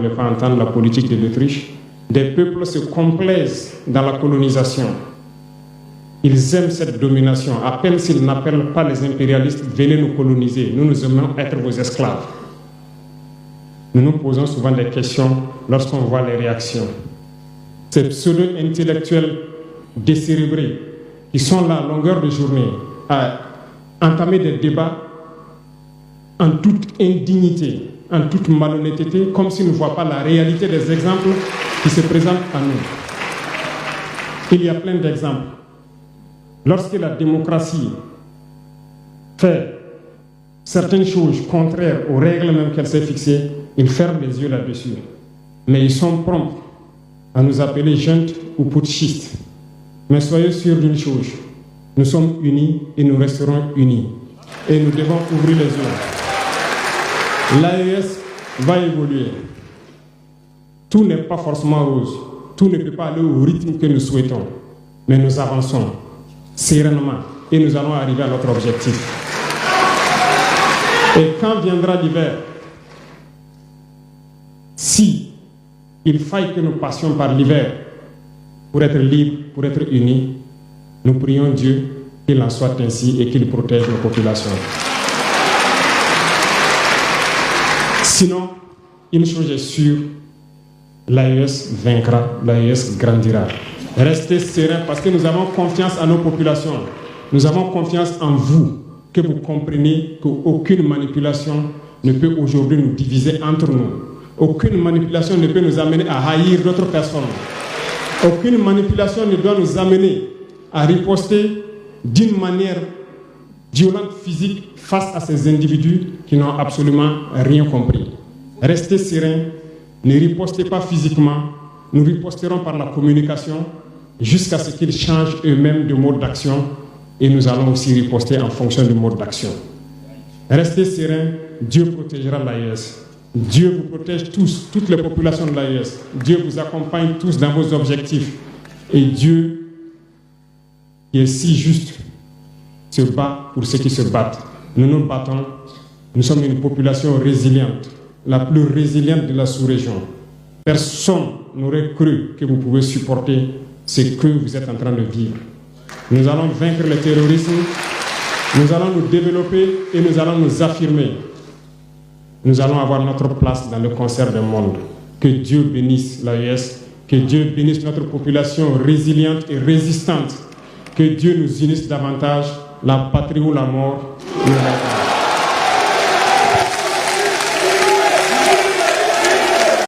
ne pas entendre la politique de l'Autriche. Des peuples se complaisent dans la colonisation. Ils aiment cette domination. À peine s'ils n'appellent pas les impérialistes, venez nous coloniser. Nous aimons être vos esclaves. Nous nous posons souvent des questions lorsqu'on voit les réactions. Ces pseudo-intellectuels décérébrés qui sont là à longueur de journée à entamer des débats en toute indignité, en toute malhonnêteté, comme s'ils ne voient pas la réalité des exemples qui se présentent à nous. Il y a plein d'exemples. Lorsque la démocratie fait certaines choses contraires aux règles même qu'elle s'est fixées, ils ferment les yeux là-dessus. Mais ils sont prompts à nous appeler juntes ou putschistes. Mais soyez sûrs d'une chose, nous sommes unis et nous resterons unis. Et nous devons ouvrir les yeux. L'AES va évoluer. Tout n'est pas forcément rose. Tout ne peut pas aller au rythme que nous souhaitons. Mais nous avançons sereinement et nous allons arriver à notre objectif. Et quand viendra l'hiver, si il faille que nous passions par l'hiver pour être libres, pour être unis, nous prions Dieu qu'il en soit ainsi et qu'il protège nos populations. Sinon, une chose est sûre, l'AES vaincra, l'AES grandira. Restez sereins parce que nous avons confiance en nos populations. Nous avons confiance en vous, que vous compreniez qu'aucune manipulation ne peut aujourd'hui nous diviser entre nous. Aucune manipulation ne peut nous amener à haïr d'autres personnes. Aucune manipulation ne doit nous amener à riposter d'une manière violente, physique, face à ces individus qui n'ont absolument rien compris. Restez sereins, ne ripostez pas physiquement, nous riposterons par la communication jusqu'à ce qu'ils changent eux-mêmes de mode d'action et nous allons aussi riposter en fonction du mode d'action. Restez sereins, Dieu protégera l'AES. Dieu vous protège tous, toutes les populations de l'AES. Dieu vous accompagne tous dans vos objectifs. Et Dieu, qui est si juste, se bat pour ceux qui se battent. Nous nous battons. Nous sommes une population résiliente, la plus résiliente de la sous-région. Personne n'aurait cru que vous pouvez supporter ce que vous êtes en train de vivre. Nous allons vaincre le terrorisme, nous allons nous développer et nous allons nous affirmer. Nous allons avoir notre place dans le concert du monde. Que Dieu bénisse l'AES, que Dieu bénisse notre population résiliente et résistante, que Dieu nous unisse davantage, la patrie ou la mort.